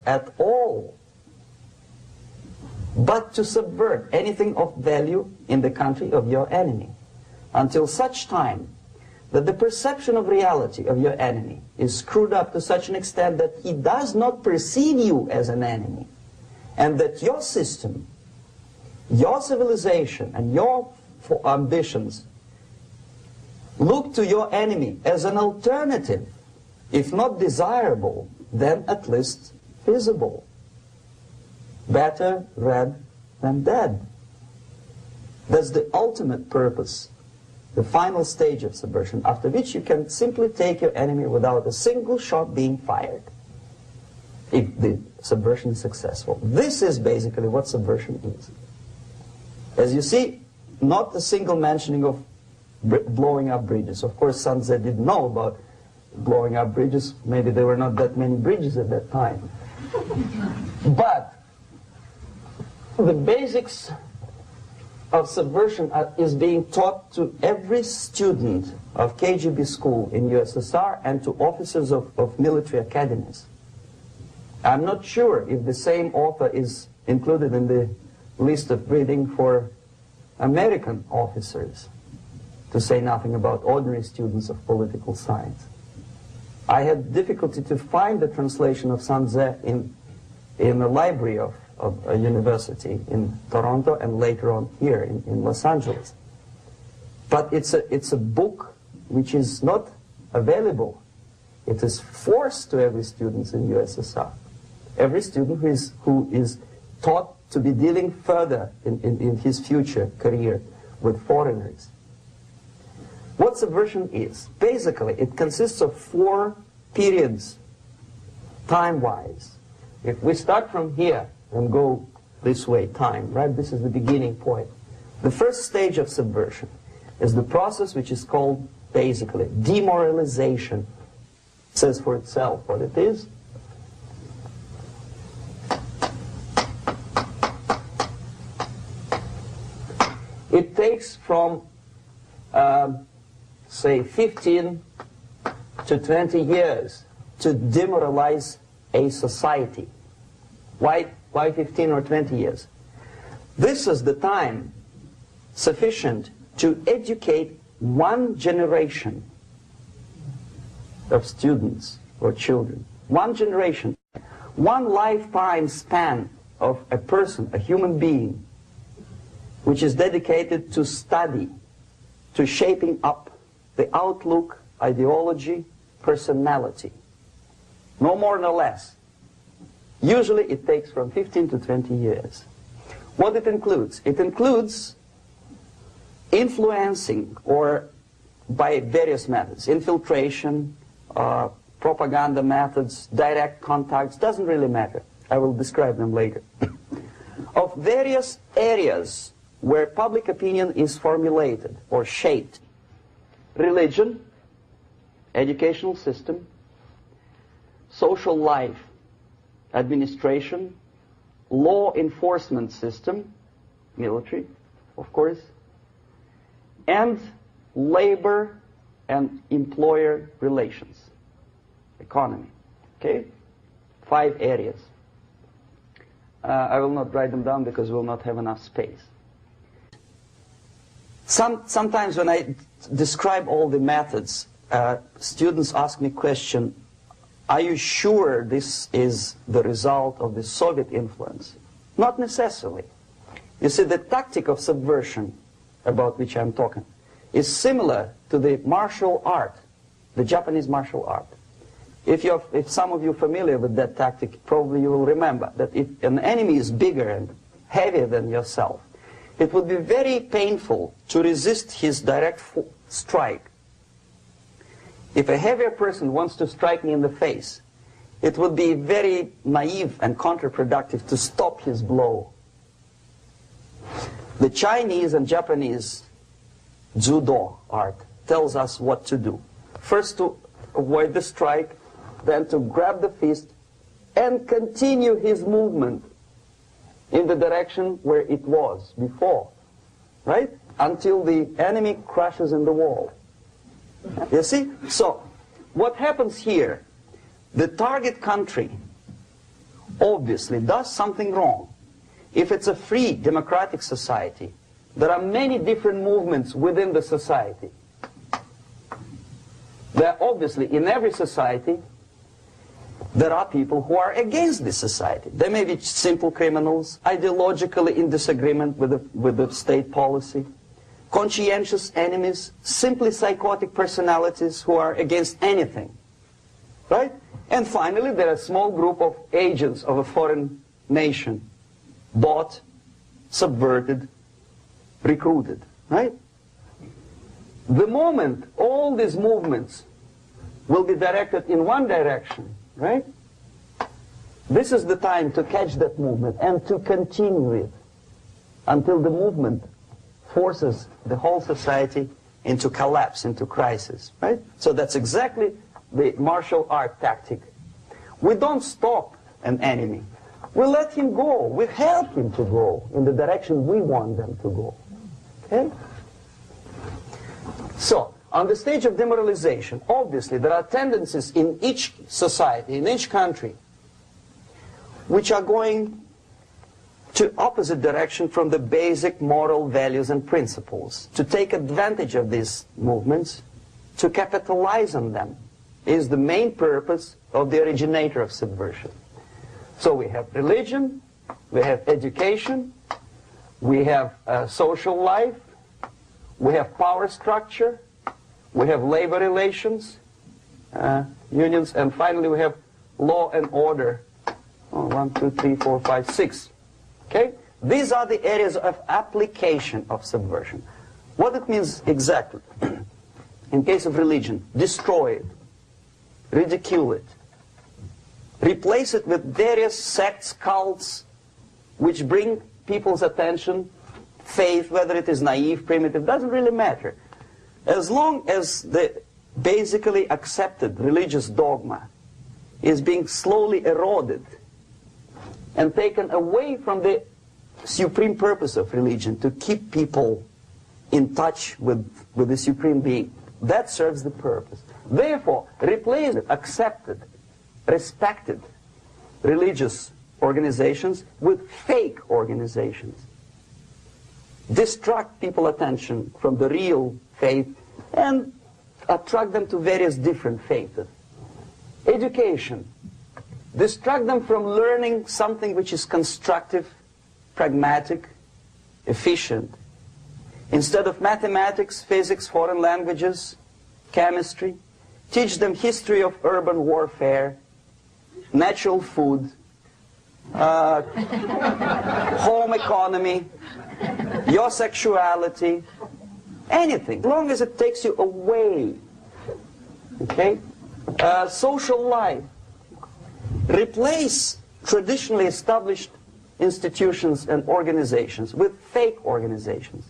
at all but to subvert anything of value in the country of your enemy, until such time that the perception of reality of your enemy is screwed up to such an extent that he does not perceive you as an enemy, and that your system, your civilization, and your ambitions look to your enemy as an alternative, if not desirable, then at least feasible. Better red than dead. That's the ultimate purpose, the final stage of subversion, after which you can simply take your enemy without a single shot being fired, if the subversion is successful. This is basically what subversion is. As you see, not a single mentioning of blowing up bridges. Of course, Sun Tzu didn't know about blowing up bridges. Maybe there were not that many bridges at that time. But the basics of subversion is being taught to every student of KGB school in USSR and to officers of military academies. I'm not sure if the same author is included in the list of reading for American officers, to say nothing about ordinary students of political science. I had difficulty to find the translation of Sun Tzu in the library of a university in Toronto and later on here in Los Angeles. But it's a book which is not available. It is forced to every student in USSR. Every student who is taught to be dealing further in his future career with foreigners. What subversion is? Basically, it consists of 4 periods, time-wise. If we start from here and go this way, time, right? This is the beginning point. The first stage of subversion is the process which is called, basically, demoralization. It says for itself what it is. It takes from, say, 15 to 20 years to demoralize a society. Why 15 or 20 years? This is the time sufficient to educate one generation of students or children. One generation. One lifetime span of a person, a human being, which is dedicated to study, to shaping up the outlook, ideology, personality. No more nor less. Usually it takes from 15 to 20 years. What it includes? It includes influencing, or by various methods, infiltration, propaganda methods, direct contacts, doesn't really matter. I will describe them later. Of various areas where public opinion is formulated or shaped. Religion, educational system, social life, administration, law enforcement system, military, of course, and labor and employer relations, economy. Okay? 5 areas. I will not write them down because we will not have enough space. Sometimes when I describe all the methods, students ask me question, are you sure this is the result of the Soviet influence? Not necessarily. You see, the tactic of subversion, about which I'm talking, is similar to the martial art, the Japanese martial art. If some of you are familiar with that tactic, probably you will remember that if an enemy is bigger and heavier than yourself, it would be very painful to resist his direct strike. If a heavier person wants to strike me in the face, it would be very naive and counterproductive to stop his blow. The Chinese and Japanese judo art tells us what to do. First to avoid the strike, then to grab the fist and continue his movement in the direction where it was before, right? Until the enemy crashes in the wall. You see? So, what happens here? The target country obviously does something wrong, if it's a free democratic society, there are many different movements within the society. There are obviously, in every society, there are people who are against this society. They may be simple criminals, ideologically in disagreement with the state policy, conscientious enemies, simply psychotic personalities who are against anything. Right? And finally, there are a small group of agents of a foreign nation, bought, subverted, recruited. Right? The moment all these movements will be directed in one direction, right? This is the time to catch that movement and to continue it until the movement forces the whole society into collapse, into crisis, right? So that's exactly the martial art tactic. We don't stop an enemy. We let him go. We help him to go in the direction we want them to go. Okay? So, on the stage of demoralization, obviously there are tendencies in each society, in each country, which are going to opposite direction from the basic moral values and principles. To take advantage of these movements, to capitalize on them, is the main purpose of the originator of subversion. So we have religion, we have education, we have social life, we have power structure, we have labor relations, unions, and finally we have law and order. 1, 2, 3, 4, 5, 6. Okay? These are the areas of application of subversion. What it means exactly? In case of religion, destroy it, ridicule it, replace it with various sects, cults, which bring people's attention, faith, whether it is naive, primitive, doesn't really matter. As long as the basically accepted religious dogma is being slowly eroded and taken away from the supreme purpose of religion, to keep people in touch with the supreme being, that serves the purpose. Therefore, replace accepted, respected religious organizations with fake organizations. Distract people's attention from the real faith and attract them to various different faiths. Education. Distract them from learning something which is constructive, pragmatic, efficient. Instead of mathematics, physics, foreign languages, chemistry, teach them history of urban warfare, natural food, home economy, your sexuality, anything, as long as it takes you away. Okay? Social life. Replace traditionally established institutions and organizations with fake organizations.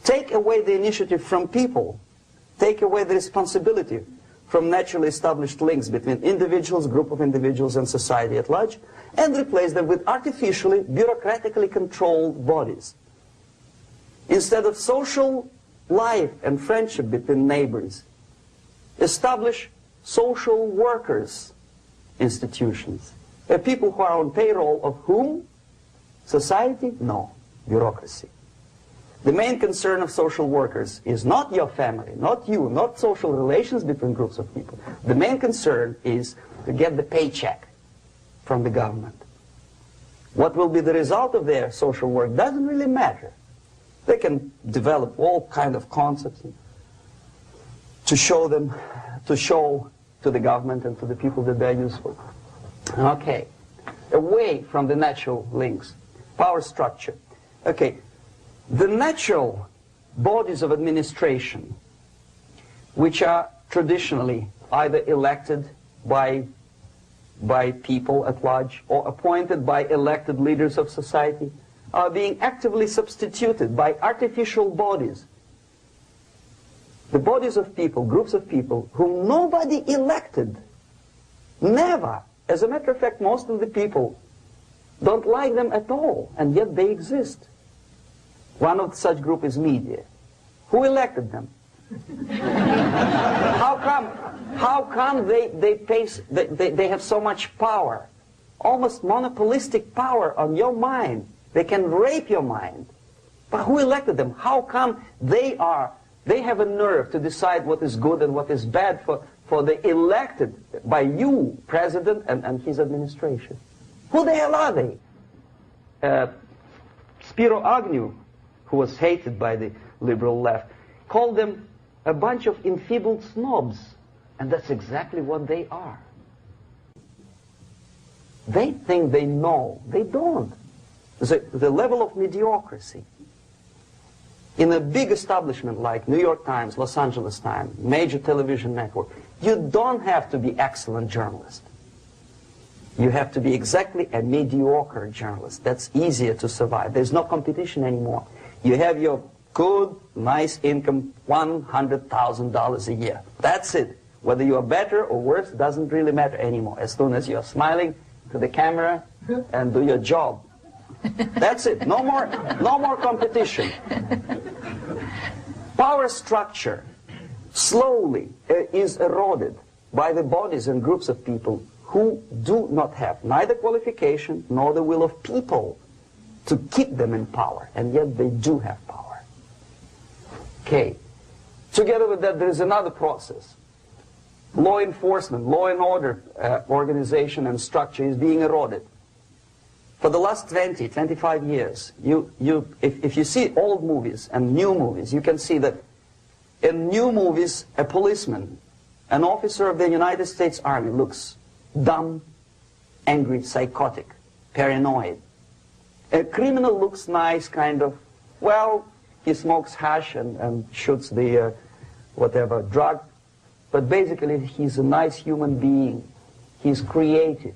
Take away the initiative from people. Take away the responsibility from naturally established links between individuals, group of individuals, and society at large, and replace them with artificially, bureaucratically controlled bodies. Instead of social life and friendship between neighbors, establish social workers institutions. People who are on payroll of whom? Society? No. Bureaucracy. The main concern of social workers is not your family, not you, not social relations between groups of people. The main concern is to get the paycheck from the government. What will be the result of their social work doesn't really matter. They can develop all kind of concepts to show to the government and to the people that they're useful. Okay. Away from the natural links. Power structure. Okay. The natural bodies of administration, which are traditionally either elected by people at large or appointed by elected leaders of society, are being actively substituted by artificial bodies. The bodies of people, groups of people, whom nobody elected. Never. As a matter of fact, most of the people don't like them at all, and yet they exist. One of such group is media. Who elected them? How come they have so much power almost monopolistic power on your mind. They can rape your mind. But who elected them? How come they have a nerve to decide what is good and what is bad for the elected by you, president, and his administration? Who the hell are they? Spiro Agnew, who was hated by the liberal left, called them a bunch of enfeebled snobs. And that's exactly what they are. They think they know. They don't. The level of mediocrity in a big establishment like New York Times, Los Angeles Times, major television network, you don't have to be excellent journalist. You have to be exactly a mediocre journalist. That's easier to survive. There's no competition anymore. You have your good, nice income, $100,000 a year. That's it. Whether you are better or worse doesn't really matter anymore. As soon as you're smiling to the camera and do your job. That's it. No more competition. Power structure slowly is eroded by the bodies and groups of people who do not have neither qualification nor the will of people to keep them in power, and yet they do have power. Okay. Together with that, there is another process. Law enforcement, law and order organization and structure is being eroded. For the last 20, 25 years, if you see old movies and new movies, you can see that in new movies, a policeman, an officer of the United States Army looks dumb, angry, psychotic, paranoid. A criminal looks nice, kind of, well, he smokes hash and shoots the whatever drug, but basically he's a nice human being. He's creative.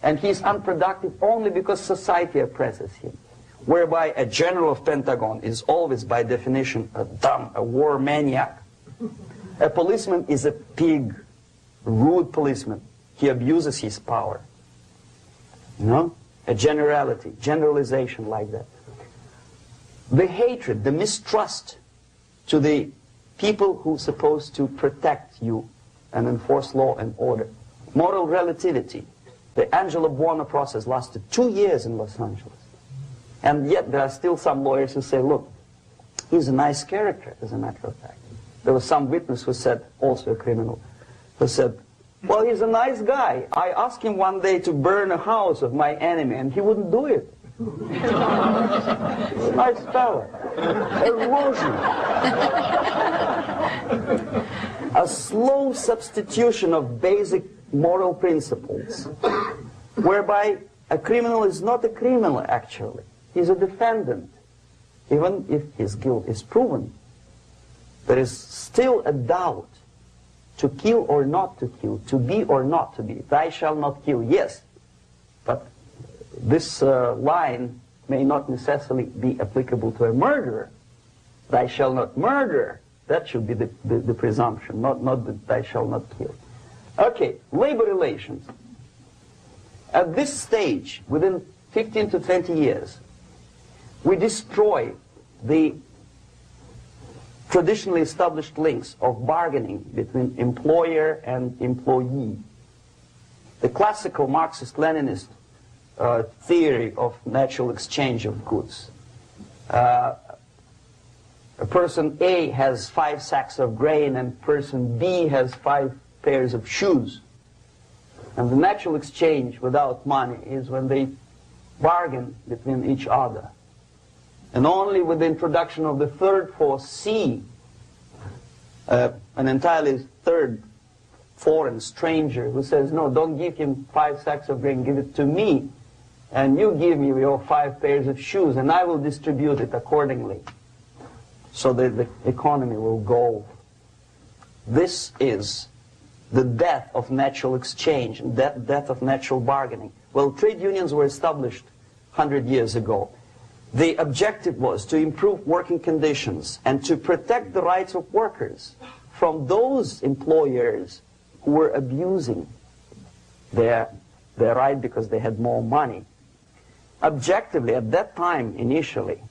And he's unproductive only because society oppresses him. Whereby a general of Pentagon is always, by definition, a dumb, a war maniac. A policeman is a pig, rude policeman. He abuses his power. You know? A generality, generalization like that. The hatred, the mistrust to the people who are supposed to protect you and enforce law and order. Moral relativity. The Angelo Buono process lasted 2 years in Los Angeles. And yet there are still some lawyers who say, look, he's a nice character, as a matter of fact. There was some witness who said, also a criminal, who said, well, he's a nice guy. I asked him one day to burn a house of my enemy, and he wouldn't do it. Nice fella. Erosion. A slow substitution of basic moral principles, whereby a criminal is not a criminal, actually. He's a defendant. Even if his guilt is proven, there is still a doubt. To kill or not to kill, to be or not to be. Thou shalt not kill, yes. But this line may not necessarily be applicable to a murderer. Thou shalt not murder. That should be the presumption, not that thou shalt not kill. Okay, labor relations. At this stage, within 15 to 20 years, we destroy the traditionally established links of bargaining between employer and employee. The classical Marxist-Leninist theory of natural exchange of goods. A person A has 5 sacks of grain and person B has 5 pairs of shoes. And the natural exchange without money is when they bargain between each other. And only with the introduction of the third force, C, an entirely third foreign stranger who says, no, don't give him 5 sacks of grain, give it to me, and you give me your 5 pairs of shoes, and I will distribute it accordingly, so that the economy will go. This is the death of natural exchange, death of natural bargaining. Well, trade unions were established 100 years ago. The objective was to improve working conditions and to protect the rights of workers from those employers who were abusing their right because they had more money. Objectively, at that time, initially,